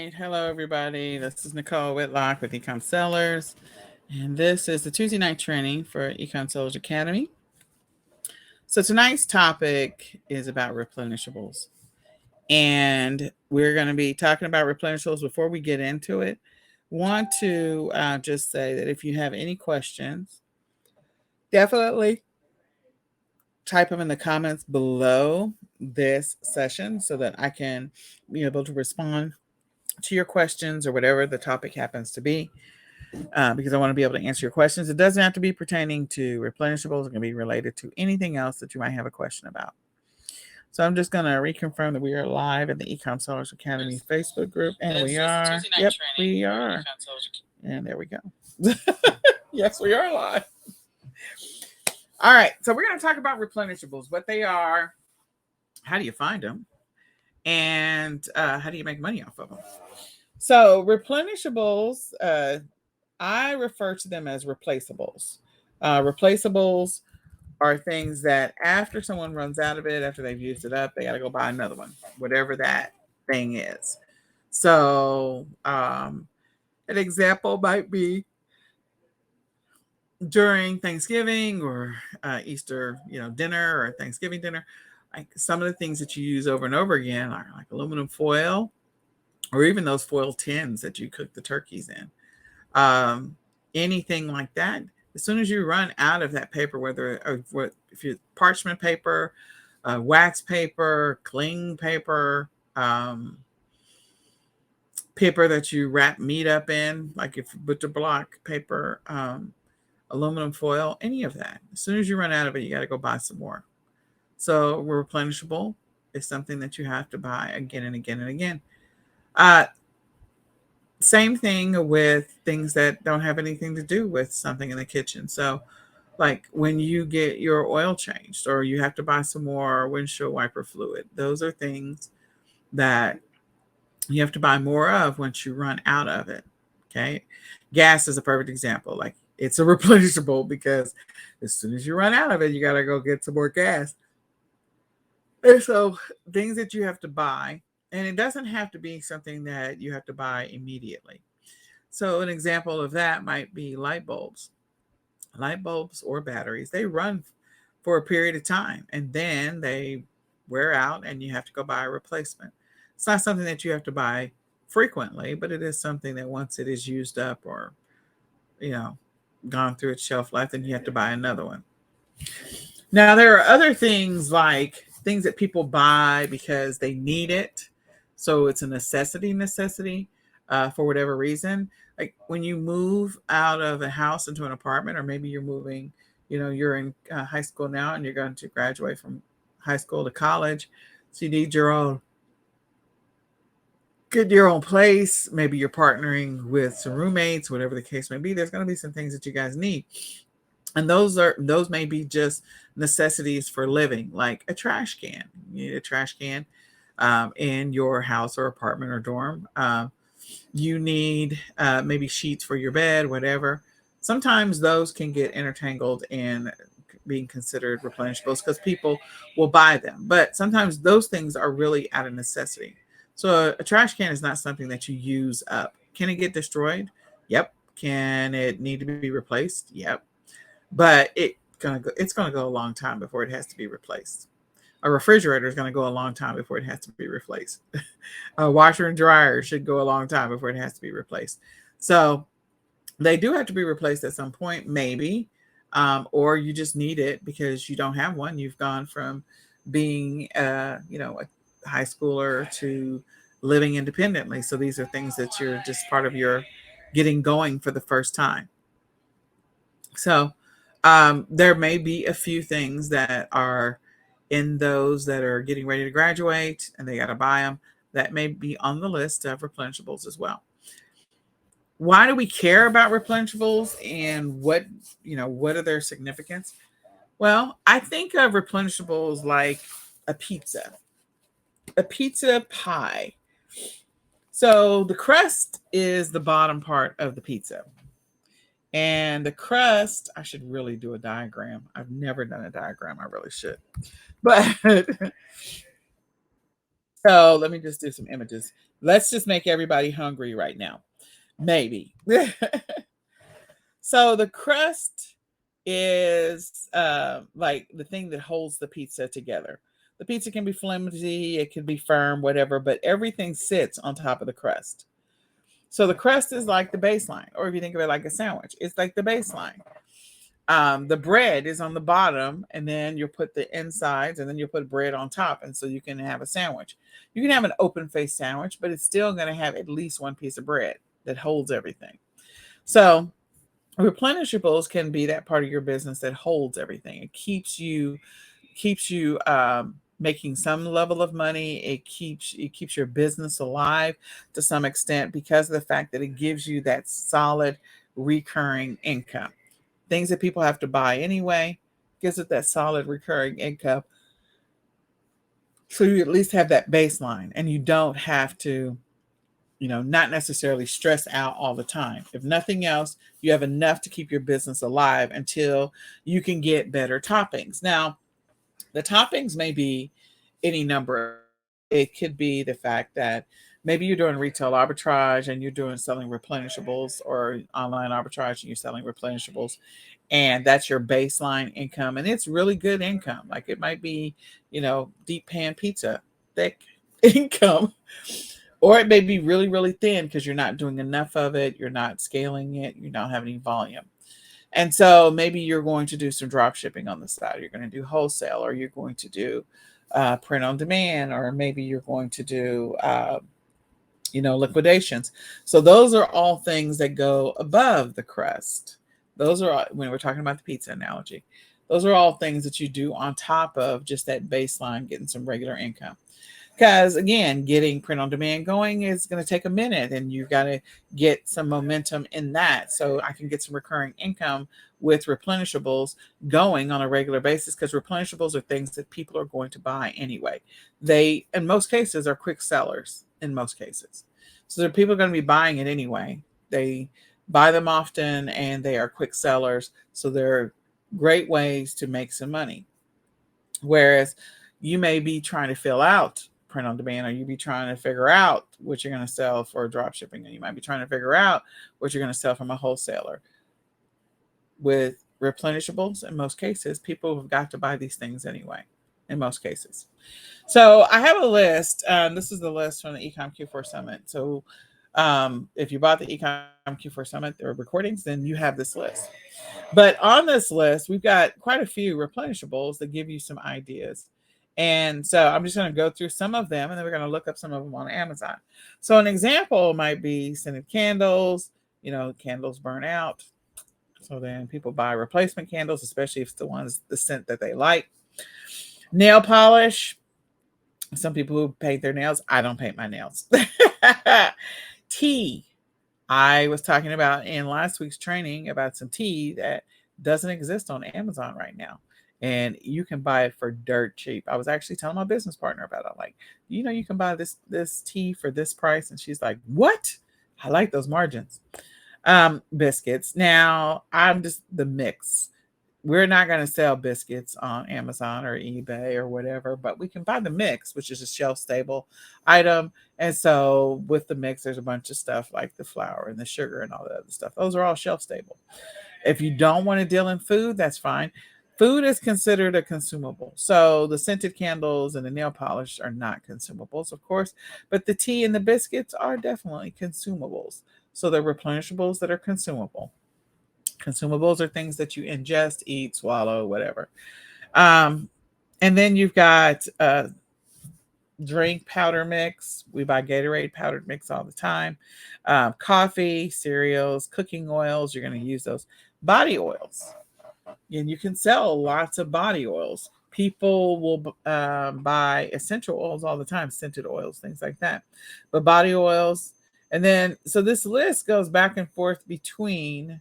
right. Hello, everybody. This is Nicole Whitlock with eCom Sellers. And this is the Tuesday night training for eCom Sellers Academy. So tonight's topic is about replenishables. And we're going to be talking about replenishables. Before we get into it, want to just say that if you have any questions, definitely type them in the comments below this session so that I can be able to respond to your questions or whatever the topic happens to be, because I want to be able to answer your questions. It doesn't have to be pertaining to replenishables. It can be related to anything else that you might have a question about. So I'm just going to reconfirm that we are live in the eCom Sellers Academy Facebook group, and we are. Yep, we are. And there we go. Yes, we are live. All right, so we're going to talk about replenishables, what they are, how do you find them, and how do you make money off of them. So replenishables, I refer to them as replaceables. Replaceables are things that after someone runs out of it, after they've used it up, they got to go buy another one, whatever that thing is. So an example might be during Thanksgiving or Easter, dinner or Thanksgiving dinner. Like some of the things that you use over and over again are like aluminum foil, or even those foil tins that you cook the turkeys in. Anything like that. As soon as you run out of that paper, if you parchment paper, wax paper, cling paper, paper that you wrap meat up in, like if butcher block paper, aluminum foil, any of that. As soon as you run out of it, you got to go buy some more. So replenishable is something that you have to buy again and again and again. Same thing with things that don't have anything to do with something in the kitchen. So like when you get your oil changed or you have to buy some more windshield wiper fluid, those are things that you have to buy more of once you run out of it. Okay. Gas is a perfect example. Like it's a replenishable because as soon as you run out of it, you got to go get some more gas. And so things that you have to buy, and it doesn't have to be something that you have to buy immediately. So an example of that might be light bulbs. Light bulbs or batteries, they run for a period of time and then they wear out and you have to go buy a replacement. It's not something that you have to buy frequently, but it is something that once it is used up or, gone through its shelf life, then you have to buy another one. Now, there are other things like things that people buy because they need it. So it's a necessity for whatever reason. Like when you move out of a house into an apartment, or maybe you're moving, you're in high school now and you're going to graduate from high school to college. So you need get your own place. Maybe you're partnering with some roommates, whatever the case may be. There's going to be some things that you guys need. And those may be just necessities for living, like a trash can. You need a trash can in your house or apartment or dorm. You need maybe sheets for your bed, whatever. Sometimes those can get intertangled in being considered replenishables because people will buy them. But sometimes those things are really out of necessity. So a trash can is not something that you use up. Can it get destroyed? Yep. Can it need to be replaced? Yep. But it's gonna go a long time before it has to be replaced. A refrigerator is going to go a long time before it has to be replaced. A washer and dryer should go a long time before it has to be replaced. So they do have to be replaced at some point, maybe, or you just need it because you don't have one. You've gone from being, a high schooler to living independently. So these are things that you're just part of your getting going for the first time. So there may be a few things that are in those that are getting ready to graduate and they got to buy them that may be on the list of replenishables as well. Why do we care about replenishables and what are their significance? Well, I think of replenishables like a pizza pie. So the crust is the bottom part of the pizza. And the crust, I should really do a diagram. I've never done a diagram. I really should. But So let me just do some images. Let's just make everybody hungry right now. Maybe. So the crust is like the thing that holds the pizza together. The pizza can be flimsy, it can be firm, whatever, but everything sits on top of the crust. So the crust is like the baseline, or if you think of it like a sandwich, it's like the baseline. The bread is on the bottom, and then you'll put the insides, and then you'll put bread on top, and so you can have a sandwich. You can have an open faced sandwich, but it's still going to have at least one piece of bread that holds everything. So replenishables can be that part of your business that holds everything. It keeps you making some level of money. It keeps your business alive to some extent because of the fact that it gives you that solid recurring income. Things that people have to buy anyway gives it that solid recurring income. So you at least have that baseline and you don't have to, not necessarily stress out all the time. If nothing else, you have enough to keep your business alive until you can get better toppings. Now, the toppings may be any number of things. It could be the fact that maybe you're doing retail arbitrage and you're doing selling replenishables, or online arbitrage and you're selling replenishables, and that's your baseline income, and it's really good income. Like it might be, deep pan pizza, thick income, or it may be really, really thin because you're not doing enough of it, you're not scaling it, you don't have any volume. And so maybe you're going to do some drop shipping on the side. You're going to do wholesale, or you're going to do print on demand, or maybe you're going to do, liquidations. So those are all things that go above the crust. Those are, when we're talking about the pizza analogy, those are all things that you do on top of just that baseline, getting some regular income. Because again, getting print on demand going is going to take a minute, and you've got to get some momentum in that. So I can get some recurring income with replenishables going on a regular basis, because replenishables are things that people are going to buy anyway. They, in most cases, are quick sellers in most cases. So the people are going to be buying it anyway. They buy them often and they are quick sellers. So they're great ways to make some money. Whereas you may be trying to fill out print on demand, or you be trying to figure out what you're going to sell for drop shipping, and you might be trying to figure out what you're going to sell from a wholesaler. With replenishables, in most cases, people have got to buy these things anyway, in most cases. So I have a list. This is the list from the eCom Q4 Summit. So if you bought the eCom Q4 Summit, there are recordings, then you have this list. But on this list, we've got quite a few replenishables that give you some ideas. And so I'm just going to go through some of them, and then we're going to look up some of them on Amazon. So an example might be scented candles. Candles burn out. So then people buy replacement candles, especially if it's the scent that they like. Nail polish. Some people who paint their nails. I don't paint my nails. Tea. I was talking about in last week's training about some tea that doesn't exist on Amazon right now. And you can buy it for dirt cheap. I was actually telling my business partner about it. I'm like, you can buy this tea for this price. And she's like, what? I like those margins. Biscuits. Now, I'm just the mix. We're not going to sell biscuits on Amazon or eBay or whatever, but we can buy the mix, which is a shelf stable item. And so with the mix, there's a bunch of stuff like the flour and the sugar and all that other stuff. Those are all shelf stable. If you don't want to deal in food, that's fine. Food is considered a consumable. So the scented candles and the nail polish are not consumables, of course, but the tea and the biscuits are definitely consumables. So they're replenishables that are consumable. Consumables are things that you ingest, eat, swallow, whatever. Um, and then you've got drink powder mix. We buy Gatorade powdered mix all the time. Coffee, cereals, cooking oils. You're going to use those. Body oils. And you can sell lots of body oils. People will buy essential oils all the time, scented oils, things like that. But body oils. And then, so this list goes back and forth between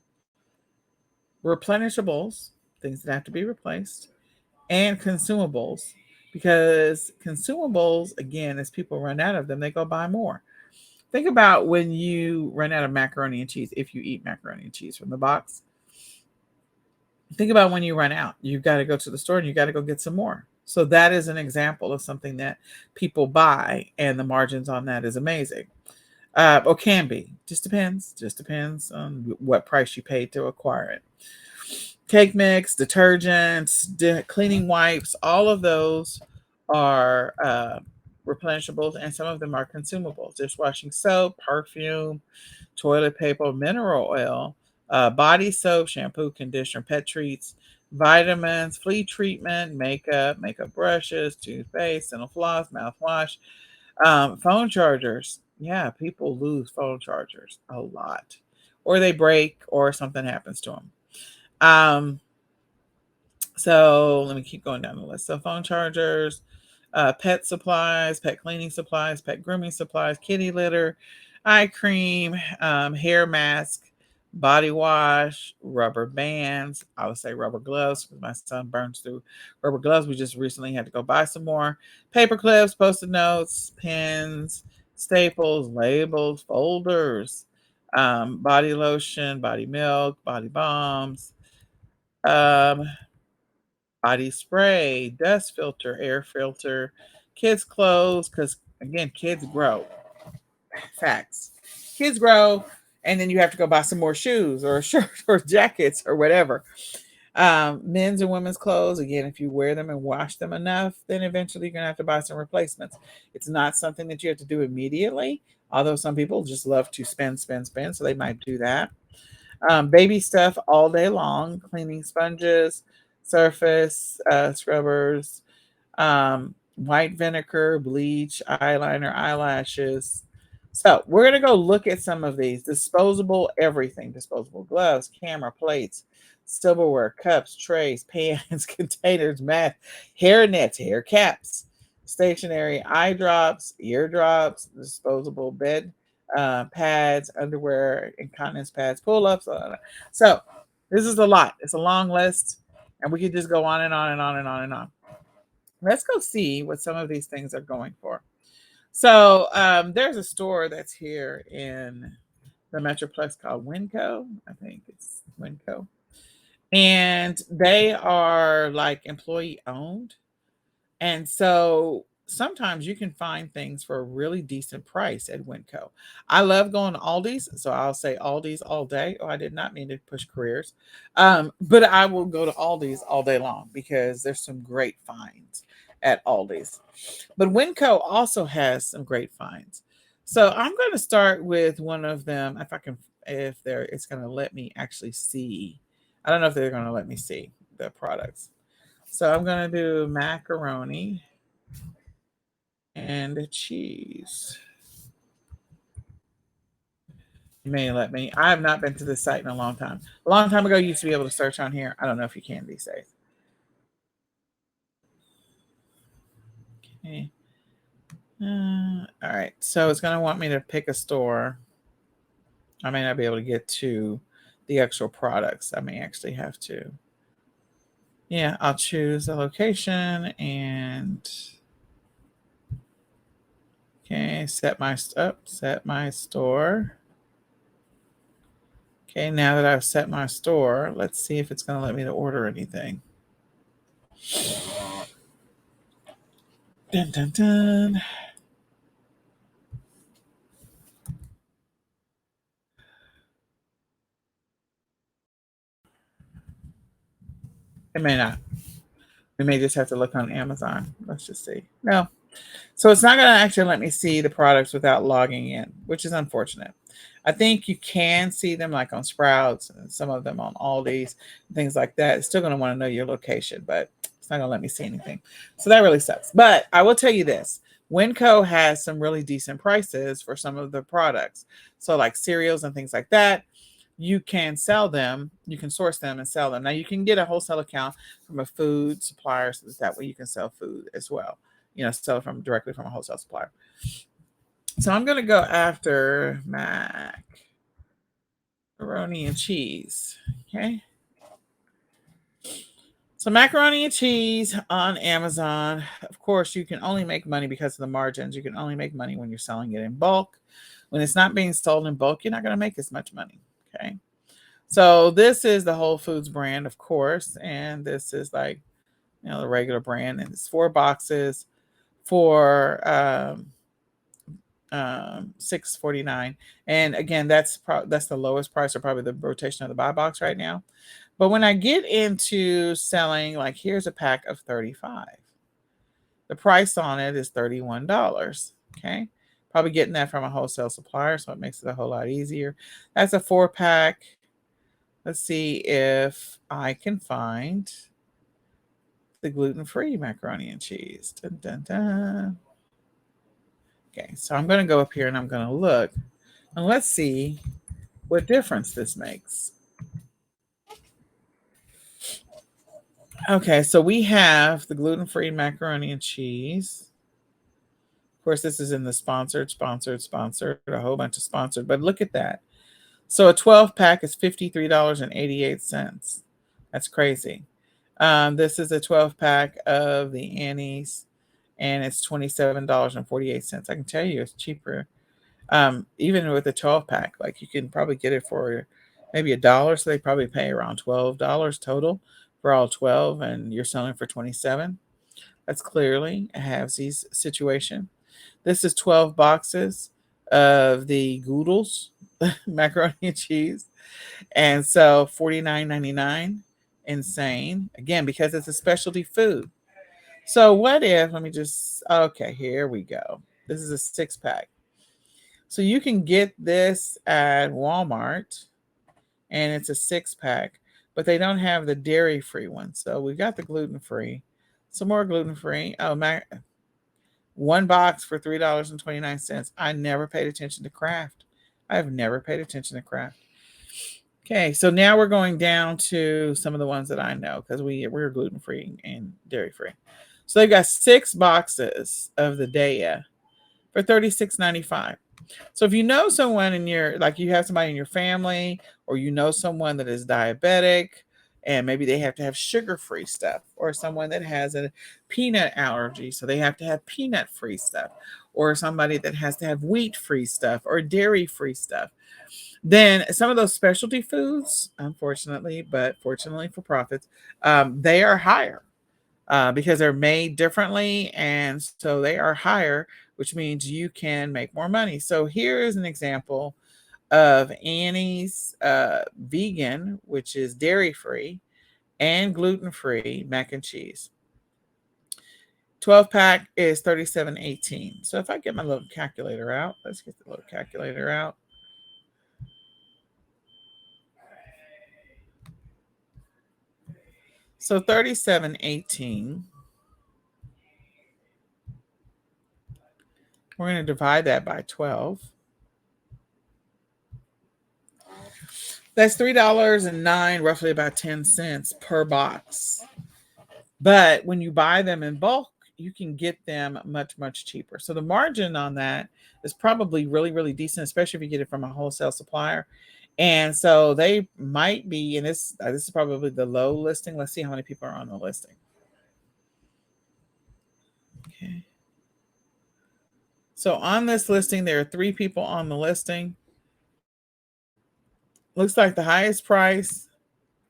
replenishables, things that have to be replaced, and consumables, because consumables, again, as people run out of them, they go buy more. Think about when you run out of macaroni and cheese, if you eat macaroni and cheese from the box. Think about when you run out. You've got to go to the store and you got to go get some more. So that is an example of something that people buy, and the margins on that is amazing. Or can be. Just depends. Just depends on what price you paid to acquire it. Cake mix, detergents, cleaning wipes, all of those are replenishables, and some of them are consumables. Dishwashing soap, perfume, toilet paper, mineral oil, body soap, shampoo, conditioner, pet treats, vitamins, flea treatment, makeup brushes, toothpaste, dental floss, mouthwash, phone chargers. Yeah, people lose phone chargers a lot, or they break, or something happens to them. Um, so let me keep going down the list. So phone chargers, pet supplies, pet cleaning supplies, pet grooming supplies, kitty litter, eye cream, hair mask, body wash, rubber bands. I would say rubber gloves because my son burns through rubber gloves. We just recently had to go buy some more. Paper clips, post-it notes, pens, staples, labels, folders, body lotion, body milk, body balms. Um, Body spray, dust filter, air filter, kids' clothes, because again, kids grow. Facts. Kids grow, and then you have to go buy some more shoes or a shirt or jackets or whatever. Men's and women's clothes, again, if you wear them and wash them enough, then eventually you're going to have to buy some replacements. It's not something that you have to do immediately, although some people just love to spend, spend, spend, so they might do that. Baby stuff all day long, cleaning sponges, surface scrubbers, white vinegar, bleach, eyeliner, eyelashes. So we're going to go look at some of these. Disposable everything. Disposable gloves, camera, plates, silverware, cups, trays, pans, containers, mat, hair nets, hair caps, stationery, eye drops, ear drops, disposable bed pads, underwear, incontinence pads, pull-ups. So this is a lot. It's a long list, and we could just go on and on and on and on and on. Let's go see what some of these things are going for. So there's a store that's here in the Metroplex called Winco. I think it's Winco. And they are like employee owned. And so sometimes you can find things for a really decent price at Winco. I love going to Aldi's, so I'll say Aldi's all day. Oh, I did not mean to push careers. But I will go to Aldi's all day long because there's some great finds at Aldi's. But Winco also has some great finds. So I'm going to start with one of them if I can, if they're it's going to let me actually see. I don't know if they're going to let me see the products. So I'm going to do macaroni and cheese. You may let me. I have not been to this site in a long time. A long time ago, you used to be able to search on here. I don't know if you can these days. Okay. All right. So it's going to want me to pick a store. I may not be able to get to the actual products. I may actually have to. Yeah, I'll choose a location and okay, set my store. Okay, now that I've set my store, let's see if it's going to let me to order anything. Dun dun dun. It may not. We may just have to look on Amazon. Let's just see. No. So it's not going to actually let me see the products without logging in, which is unfortunate. I think you can see them like on Sprouts and some of them on Aldi's, things like that. It's still going to want to know your location, but it's not going to let me see anything. So that really sucks. But I will tell you this. Winco has some really decent prices for some of the products. So like cereals and things like that, you can sell them, you can source them and sell them. Now you can get a wholesale account from a food supplier so that way you can sell food as well. You know, sell from directly from a wholesale supplier. So I'm gonna go after macaroni and cheese. Okay. So macaroni and cheese on Amazon. Of course, you can only make money because of the margins. You can only make money when you're selling it in bulk. When it's not being sold in bulk, you're not going to make as much money. Okay. So this is the Whole Foods brand, of course, and this is like the regular brand, and it's 4 boxes for $6.49. And again, that's the lowest price, or probably the rotation of the buy box right now. But when I get into selling, like here's a pack of 35. The price on it is $31. Okay. Probably getting that from a wholesale supplier, so it makes it a whole lot easier. That's a 4-pack. Let's see if I can find the gluten-free macaroni and cheese. Dun, dun, dun. Okay, so I'm going to go up here and I'm going to look, and let's see what difference this makes. Okay, so we have the gluten-free macaroni and cheese. Of course, this is in the sponsored, a whole bunch of sponsored, but look at that. So a 12-pack is $53.88. That's crazy. This is a 12-pack of the Annie's, and it's $27.48. I can tell you it's cheaper. Even with a 12-pack, like you can probably get it for maybe $1. So they probably pay around $12 total for all 12, and you're selling for $27. That's clearly a halvesies situation. This is 12 boxes of the Goodles macaroni and cheese. And so $49.99. Insane. Again, because it's a specialty food. So what if, let me just, okay, here we go. This is a 6-pack. So you can get this at Walmart, and it's a 6-pack, but they don't have the dairy-free one. So we got the gluten-free. Some more gluten-free. Oh, one box for $3.29. I never paid attention to Kraft. I have never paid attention to Kraft. Okay, so now we're going down to some of the ones that I know, because we're gluten-free and dairy-free. So they've got 6 boxes of the Daya for $36.95. So if you know someone in your, like you have somebody in your family, or you know someone that is diabetic, and maybe they have to have sugar-free stuff, or someone that has a peanut allergy, so they have to have peanut-free stuff, or somebody that has to have wheat-free stuff or dairy-free stuff, then some of those specialty foods, unfortunately, but fortunately for profits, they are higher because they're made differently, and so they are higher, which means you can make more money. So here is an example of Annie's vegan, which is dairy-free and gluten-free mac and cheese. 12-pack is $37.18. So if I get my little calculator out, let's get the little calculator out. So $37.18. We're going to divide that by 12. That's $3.09, roughly about 10 cents per box. But when you buy them in bulk, you can get them much, much cheaper. So the margin on that is probably really, really decent, especially if you get it from a wholesale supplier. And so they might be, and this is probably the low listing. Let's see how many people are on the listing. Okay. So on this listing, there are 3 people on the listing. Looks like the highest price,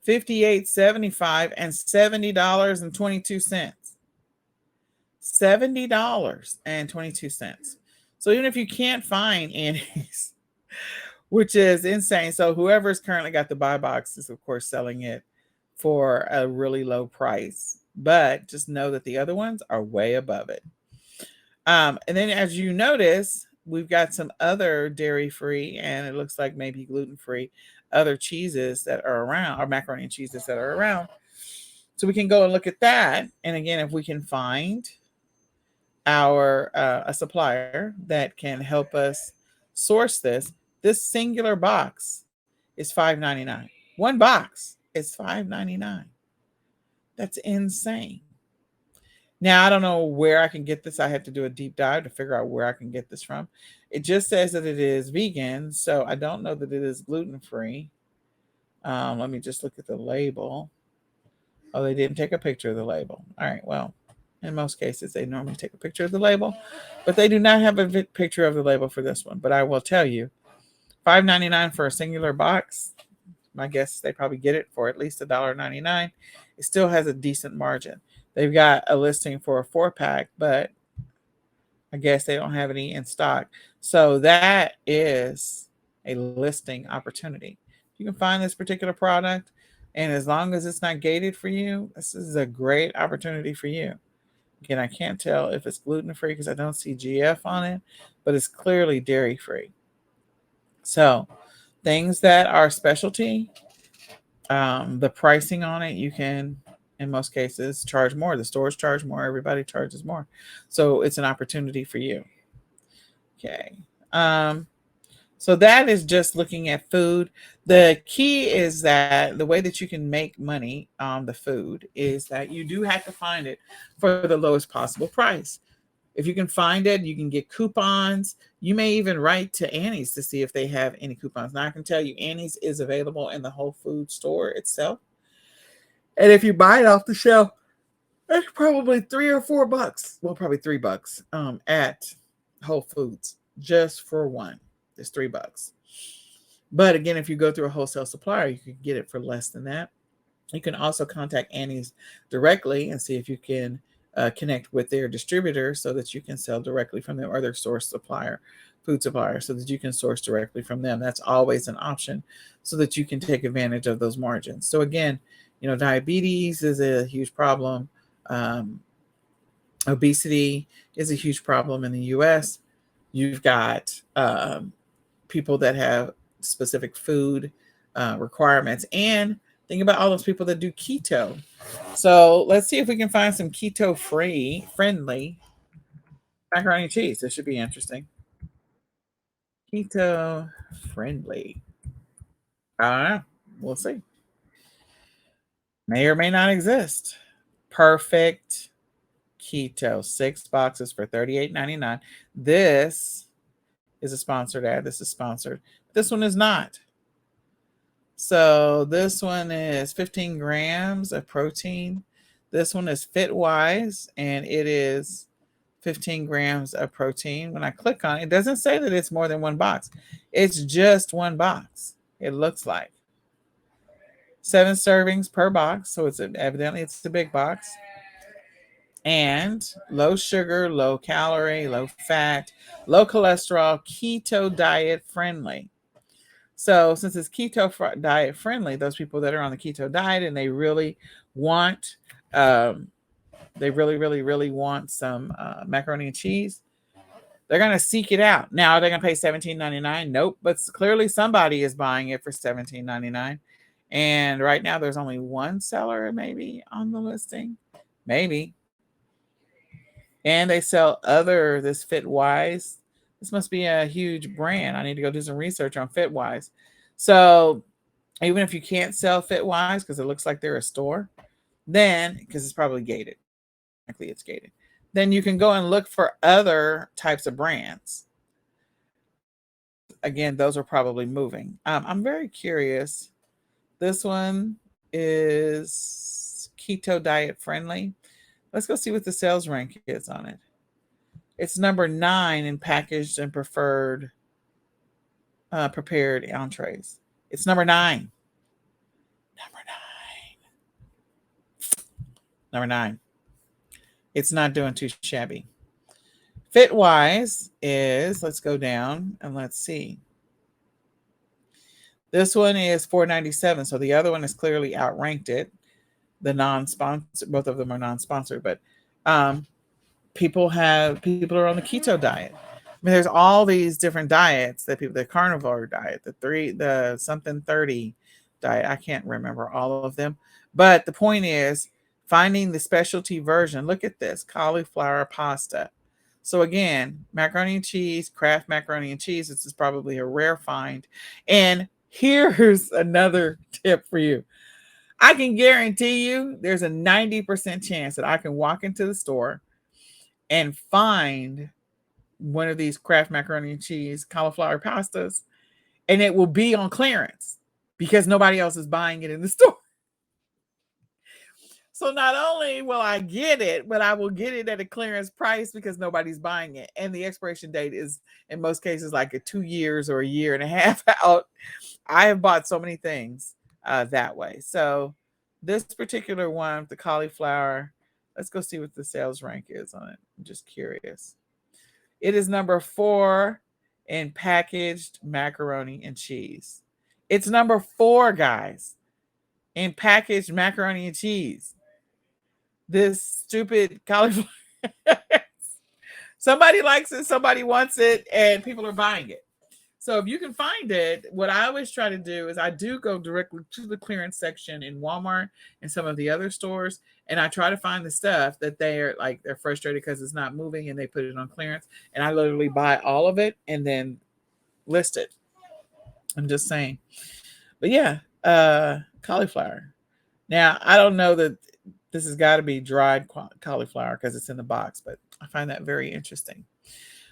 $58.75 and $70.22. $70.22. So even if you can't find Annie's, which is insane. So whoever's currently got the buy box is, of course, selling it for a really low price. But just know that the other ones are way above it. And then as you notice, we've got some other dairy-free, and it looks like maybe gluten-free, other cheeses that are around, or macaroni and cheeses that are around. So we can go and look at that. And again, if we can find a supplier that can help us source this singular box is $5.99. One box is $5.99. That's insane. Now, I don't know where I can get this. I had to do a deep dive to figure out where I can get this from. It just says that it is vegan, so I don't know that it is gluten-free. Let me just look at the label. Oh, they didn't take a picture of the label. All right, well, in most cases, they normally take a picture of the label, but they do not have a picture of the label for this one. But I will tell you, $5.99 for a singular box. My guess is they probably get it for at least $1.99. It still has a decent margin. They've got a listing for a 4-pack, but I guess they don't have any in stock. So that is a listing opportunity. You can find this particular product, and as long as it's not gated for you, this is a great opportunity for you. Again, I can't tell if it's gluten free because I don't see GF on it, but it's clearly dairy free. So things that are specialty, the pricing on it, you can, in most cases, charge more. The stores charge more. Everybody charges more. So it's an opportunity for you. Okay. So that is just looking at food. The key is that the way that you can make money on the food is that you do have to find it for the lowest possible price. If you can find it, you can get coupons. You may even write to Annie's to see if they have any coupons. Now I can tell you Annie's is available in the Whole Foods store itself. And if you buy it off the shelf, it's probably $3 or $4. Well, probably $3 at Whole Foods just for one. It's $3. But again, if you go through a wholesale supplier, you can get it for less than that. You can also contact Annie's directly and see if you can connect with their distributor so that you can sell directly from them, or their source supplier, food supplier, so that you can source directly from them. That's always an option so that you can take advantage of those margins. So again, diabetes is a huge problem. Obesity is a huge problem in the US. You've got people that have specific food requirements, and think about all those people that do keto. So let's see if we can find some keto friendly macaroni and cheese. This should be interesting. Keto friendly. I don't know. We'll see. May or may not exist. Perfect keto. 6 boxes for $38.99. This is a sponsored ad. This is sponsored. This one is not. So this one is 15 grams of protein. This one is FitWise, and it is 15 grams of protein. When I click on it, it doesn't say that it's more than one box. It's just one box. It looks like 7 servings per box. So evidently it's a big box. And low sugar, low calorie, low fat, low cholesterol, keto diet friendly. So since it's keto diet friendly, those people that are on the keto diet and they really want, they really want some macaroni and cheese, they're going to seek it out. Now, are they going to pay $17.99? Nope. But clearly somebody is buying it for $17.99. And right now there's only one seller maybe on the listing. Maybe. And they sell this FitWise. This must be a huge brand. I need to go do some research on FitWise. So even if you can't sell FitWise because it looks like they're a store, then, because it's probably gated, likely it's gated, then you can go and look for other types of brands. Again, those are probably moving. I'm very curious. This one is keto diet friendly. Let's go see what the sales rank is on it. It's number 9 in packaged and prepared entrees. It's number 9. Number 9. It's not doing too shabby. FitWise is, let's go down and let's see. This one is $4.97. So the other one is clearly outranked it. The non-sponsored, both of them are non-sponsored, but people are on the keto diet. I mean, there's all these different diets that the carnivore diet, the something 30 diet. I can't remember all of them, but the point is finding the specialty version. Look at this cauliflower pasta. So again, macaroni and cheese, Kraft macaroni and cheese. This is probably a rare find. And here's another tip for you. I can guarantee you there's a 90% chance that I can walk into the store and find one of these Kraft macaroni and cheese cauliflower pastas, and it will be on clearance because nobody else is buying it in the store. So not only will I get it, but I will get it at a clearance price because nobody's buying it. And the expiration date is in most cases like 2 years or a year and a half out. I have bought so many things that way. So this particular one, the cauliflower, Let's go see what the sales rank is on it. I'm just curious. It is number 4 in packaged macaroni and cheese. It's number 4, guys, in packaged macaroni and cheese. This stupid cauliflower. Somebody likes it, somebody wants it, and people are buying it. So if you can find it, what I always try to do is I do go directly to the clearance section in Walmart and some of the other stores, and I try to find the stuff that they're frustrated because it's not moving and they put it on clearance, and I literally buy all of it and then list it. I'm just saying. But yeah, cauliflower. Now, I don't know that this has got to be dried cauliflower because it's in the box, but I find that very interesting.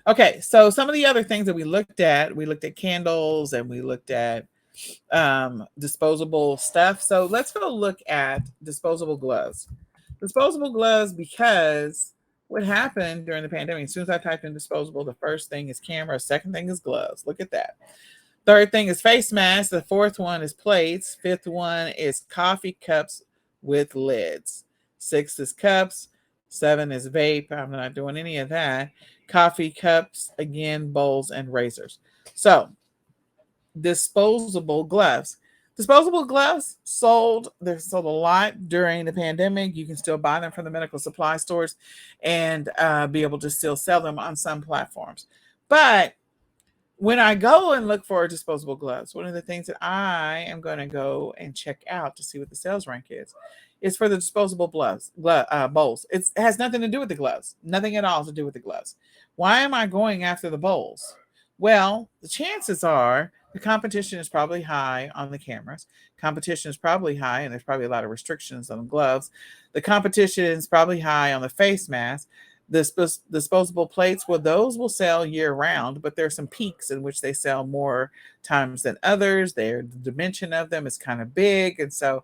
Okay, so some of the other things that we looked at candles and we looked at disposable stuff. So let's go look at disposable gloves. Disposable gloves, because what happened during the pandemic, as soon as I typed in disposable, the first thing is camera, second thing is gloves. Look at that. Third thing is face masks. The fourth one is plates. Fifth one is coffee cups with lids. Six is cups. Seven is vape. I'm not doing any of that. Coffee cups, again, bowls, and razors. So, disposable gloves. Disposable gloves they sold a lot during the pandemic. You can still buy them from the medical supply stores and be able to still sell them on some platforms. But when I go and look for disposable gloves, one of the things that I am going to go and check out to see what the sales rank is for the disposable bowls. It has nothing to do with the gloves, nothing at all to do with the gloves. Why am I going after the bowls? Well, the chances are the competition is probably high on the cameras. Competition is probably high, and there's probably a lot of restrictions on the gloves. The competition is probably high on the face mask. The disposable plates, well, those will sell year round, but there's some peaks in which they sell more times than others. The dimension of them is kind of big. And so,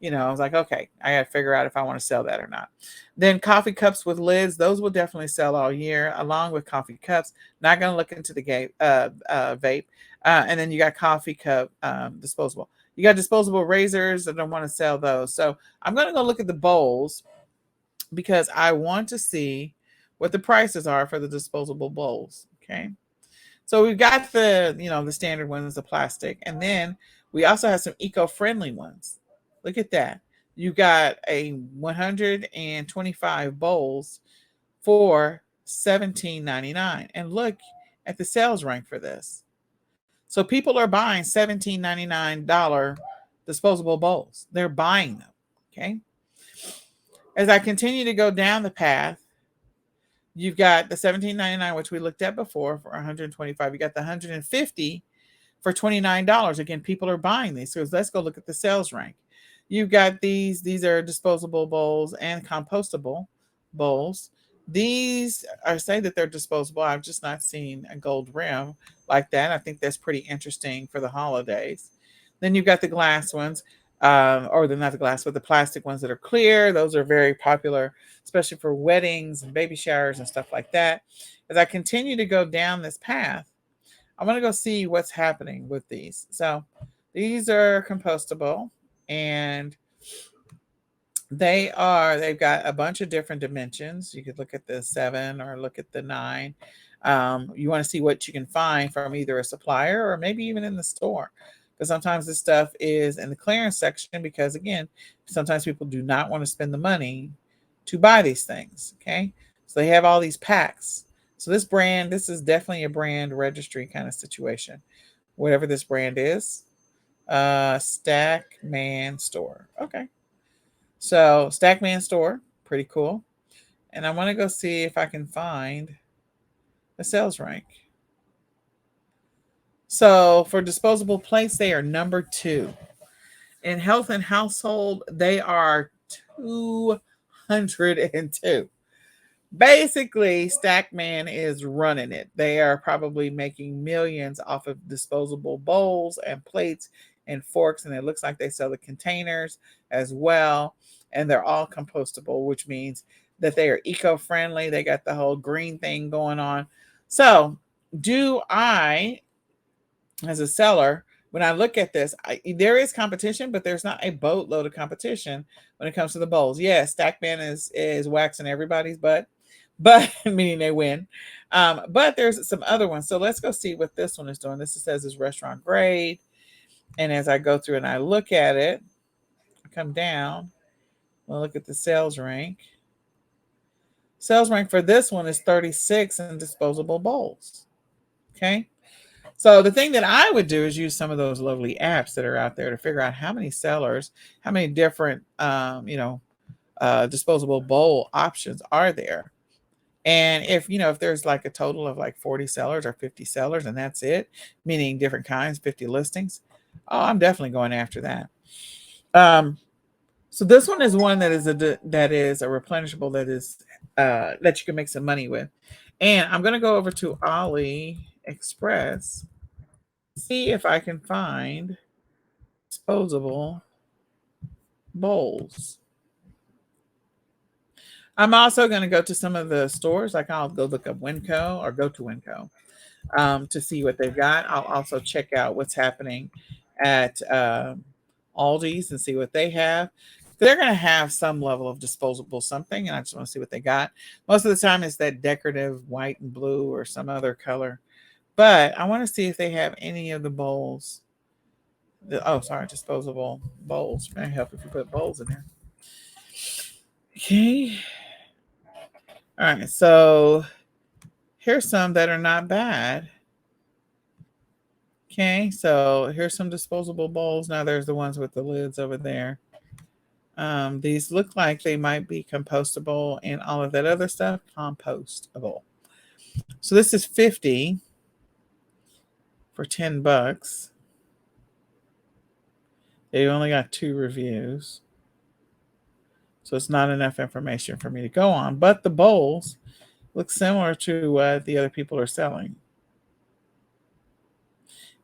I was like, okay, I got to figure out if I want to sell that or not. Then coffee cups with lids, those will definitely sell all year, along with coffee cups. Not going to look into the vape. And then you got coffee cup disposable. You got disposable razors. I don't want to sell those. So I'm going to go look at the bowls because I want to see what the prices are for the disposable bowls. Okay. So we've got the standard ones, the plastic, and then we also have some eco-friendly ones. Look at that. You got a 125 bowls for $17.99. And look at the sales rank for this. So people are buying $17.99 disposable bowls. They're buying them. Okay. As I continue to go down the path, you've got the $17.99, which we looked at before for $125. You got the $150 for $29. Again, people are buying these. So let's go look at the sales rank. You've got these. These are disposable bowls and compostable bowls. These are saying that they're disposable. I've just not seen a gold rim like that. I think that's pretty interesting for the holidays. Then you've got the glass ones. Or they're not the glass, but the plastic ones that are clear. Those are very popular, especially for weddings and baby showers and stuff like that. As I continue to go down this path, I'm going to go see what's happening with these. So these are compostable, and they've got a bunch of different dimensions. You could look at the 7 or look at the 9. You want to see what you can find from either a supplier or maybe even in the store. Because sometimes this stuff is in the clearance section because, again, sometimes people do not want to spend the money to buy these things, okay? So they have all these packs. So this is definitely a brand registry kind of situation. Whatever this brand is, Stackman Store. Okay. So Stackman Store, pretty cool. And I want to go see if I can find a sales rank. So for disposable plates, they are number 2. In health and household, they are 202. Basically, Stackman is running it. They are probably making millions off of disposable bowls and plates and forks, and it looks like they sell the containers as well. And they're all compostable, which means that they are eco-friendly. They got the whole green thing going on. So do I, as a seller, when I look at this, there is competition, but there's not a boatload of competition when it comes to the bowls. Yeah, Stackman is waxing everybody's butt, but meaning they win. But there's some other ones. So let's go see what this one is doing. This says is restaurant grade. And as I go through and I look at it, I come down, we'll look at the sales rank. Sales rank for this one is 36 in disposable bowls. Okay. So the thing that I would do is use some of those lovely apps that are out there to figure out how many sellers, how many different, disposable bowl options are there. And if there's like a total of like 40 sellers or 50 sellers and that's it, meaning different kinds, 50 listings, oh, I'm definitely going after that. So this one is one that is a replenishable that you can make some money with. And I'm going to go over to AliExpress, see if I can find disposable bowls. I'm also going to go to some of the stores, like I'll go look up Winco or go to Winco to see what they've got. I'll also check out what's happening at Aldi's and see what they have. They're going to have some level of disposable something, and I just want to see what they got. Most of the time, it's that decorative white and blue or some other color. But I want to see if they have any of the bowls. Disposable bowls. May help if you put bowls in there. Okay. All right. So here's some that are not bad. Okay. So here's some disposable bowls. Now there's the ones with the lids over there. These look like they might be compostable and all of that other stuff. Compostable. So this is 50 for $10. They only got 2 reviews. So it's not enough information for me to go on. But the bowls look similar to what the other people are selling.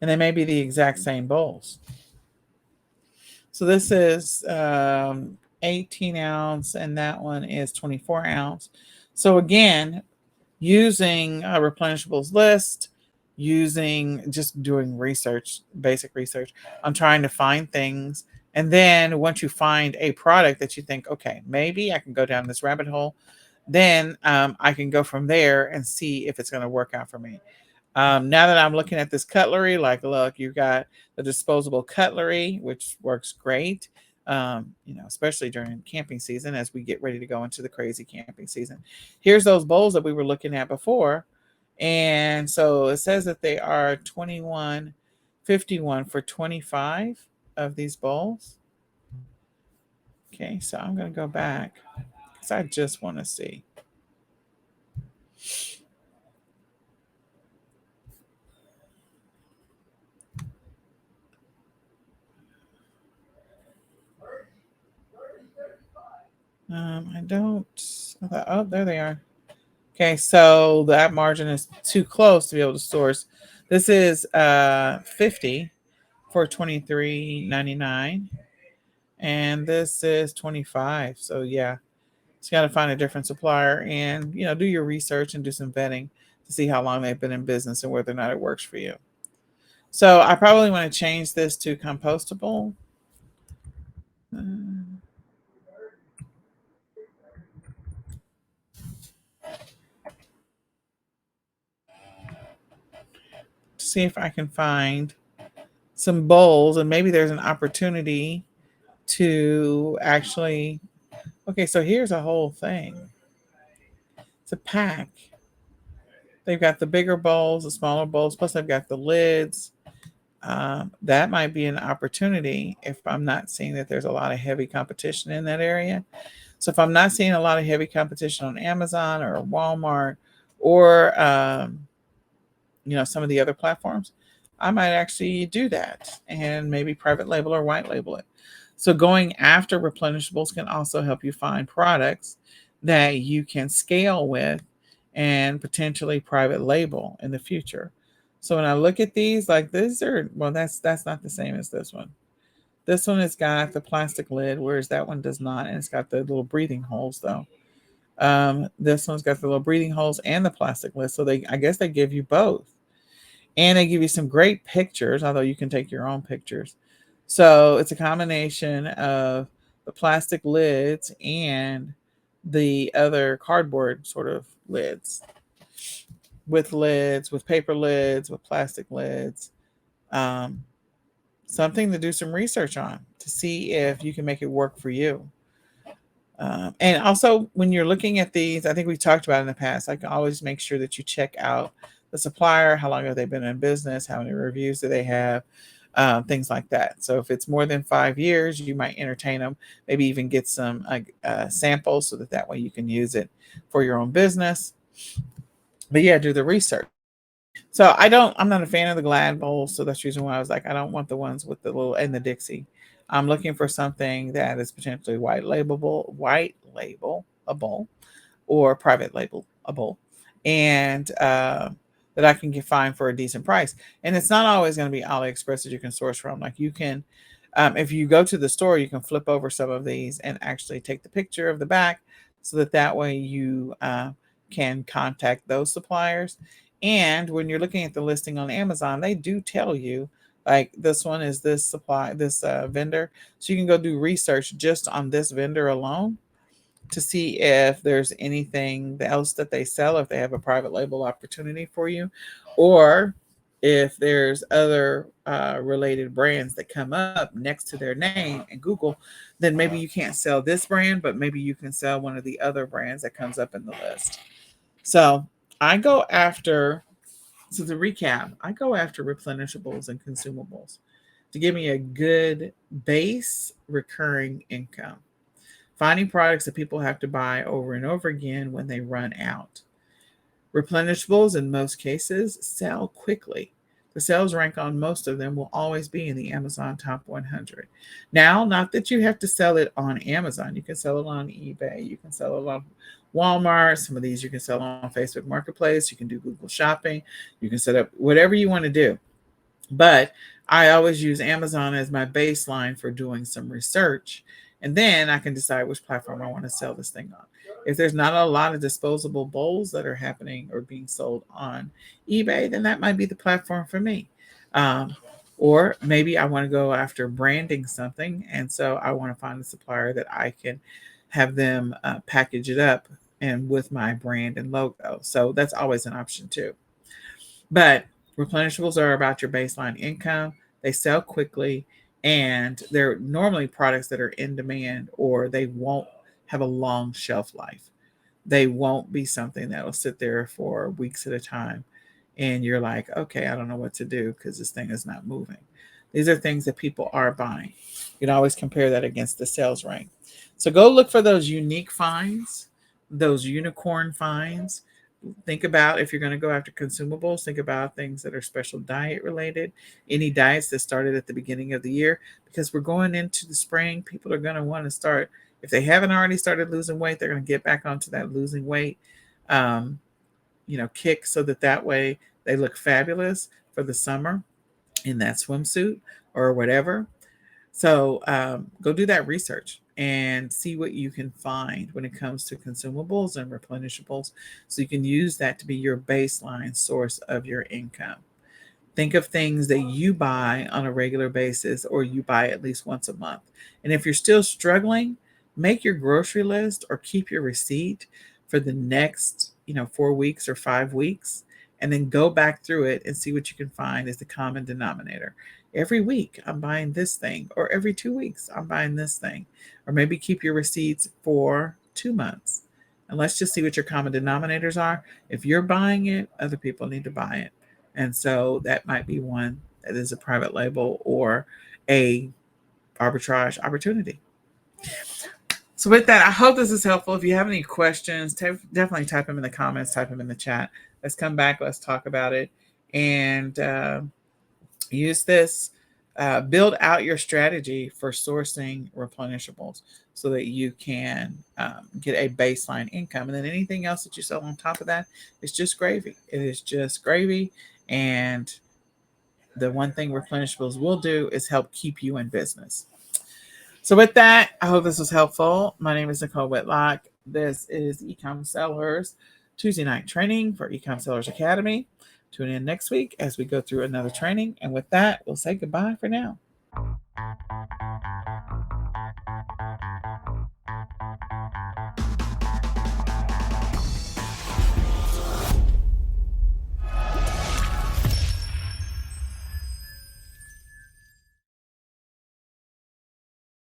And they may be the exact same bowls. So this is 18 ounce and that one is 24 ounce. So again, using a replenishables list, just doing research, basic research. I'm trying to find things. And then once you find a product that you think, okay, maybe I can go down this rabbit hole, then I can go from there and see if it's going to work out for me. Now that I'm looking at this cutlery, like, look, you've got the disposable cutlery, which works great. Especially during camping season as we get ready to go into the crazy camping season. Here's those bowls that we were looking at before. And so it says that they are $21.51 for 25 of these bowls. Okay, so I'm going to go back because I just want to see. I don't. Oh, there they are. Okay, so that margin is too close to be able to source. This is 50 for $23.99, and this is 25. So yeah, you got to find a different supplier and do your research and do some vetting to see how long they've been in business and whether or not it works for you. So I probably want to change this to compostable. See if I can find some bowls and maybe there's an opportunity to actually. Okay, so here's a whole thing. It's a pack. They've got the bigger bowls, the smaller bowls, plus they've got the lids. That might be an opportunity if I'm not seeing that there's a lot of heavy competition in that area. So if I'm not seeing a lot of heavy competition on Amazon or Walmart or some of the other platforms, I might actually do that and maybe private label or white label it. So going after replenishables can also help you find products that you can scale with and potentially private label in the future. So when I look at these, like these are, well, that's not the same as this one. This one has got the plastic lid, whereas that one does not, and it's got the little breathing holes though. This one's got the little breathing holes and the plastic lid, so I guess they give you both. And they give you some great pictures, although you can take your own pictures. So it's a combination of the plastic lids and the other cardboard sort of lids, with paper lids, with plastic lids. Um, Something to do some research on to see if you can make it work for you. And also, when you're looking at these, I think we talked about in the past, I can always make sure that you check out the supplier, how long have they been in business, how many reviews do they have, things like that. So if it's more than 5 years, you might entertain them, maybe even get some samples so that way you can use it for your own business. But yeah, do the research. So I'm not a fan of the Glad bowls. So that's the reason why I was like, I don't want the ones with the little and the Dixie. I'm looking for something that is potentially white labelable, or private labelable, and that I can find for a decent price. And it's not always going to be AliExpress that you can source from. Like you can, if you go to the store, you can flip over some of these and actually take the picture of the back, so that way you can contact those suppliers. And when you're looking at the listing on Amazon, they do tell you like this one is this vendor, so you can go do research just on this vendor alone to see if there's anything else that they sell, if they have a private label opportunity for you, or if there's other related brands that come up next to their name in Google. Then maybe you can't sell this brand, but maybe you can sell one of the other brands that comes up in the list. So I go after, so to recap, I go after replenishables and consumables to give me a good base recurring income. Finding products that people have to buy over and over again when they run out. Replenishables, in most cases, sell quickly. The sales rank on most of them will always be in the Amazon Top 100. Now, not that you have to sell it on Amazon. You can sell it on eBay. You can sell it on Walmart. Some of these you can sell on Facebook Marketplace. You can do Google Shopping. You can set up whatever you want to do. But I always use Amazon as my baseline for doing some research. And then I can decide which platform I want to sell this thing on. If there's not a lot of disposable bowls that are happening or being sold on eBay, then that might be the platform for me. Um, or maybe I want to go after branding something. And so I want to find a supplier that I can have them package it up and with my brand and logo. So that's always an option too. But replenishables are about your baseline income. They sell quickly, and they're normally products that are in demand, or they won't have a long shelf life. They won't be something that will sit there for weeks at a time. And you're like, okay, I don't know what to do because this thing is not moving. These are things that people are buying. You can always compare that against the sales rank. So go look for those unique finds, those unicorn finds. Think about, if you're going to go after consumables, think about things that are special diet related, any diets that started at the beginning of the year, because we're going into the spring. People are going to want to start, if they haven't already started losing weight, they're going to get back onto that losing weight um, kick, so that way they look fabulous for the summer in that swimsuit or whatever. So go do that research and see what you can find when it comes to consumables and replenishables, so you can use that to be your baseline source of your income. Think of things that you buy on a regular basis, or you buy at least once a month. And if you're still struggling, make your grocery list or keep your receipt for the next 4 weeks or 5 weeks, and then go back through it and see what you can find as the common denominator. Every week I'm buying this thing, or every 2 weeks I'm buying this thing. Or maybe keep your receipts for 2 months, and let's just see what your common denominators are. If you're buying it, other people need to buy it. And so that might be one that is a private label or a arbitrage opportunity. So with that, I hope this is helpful. If you have any questions, definitely type them in the comments, type them in the chat. Let's come back. Let's talk about it and use this. Build out your strategy for sourcing replenishables so that you can get a baseline income. And then anything else that you sell on top of that is just gravy. It is just gravy. And the one thing replenishables will do is help keep you in business. So with that, I hope this was helpful. My name is Nicole Whitlock. This is eCom Sellers Tuesday night training for eCom Sellers Academy. Tune in next week as we go through another training. And with that, we'll say goodbye for now.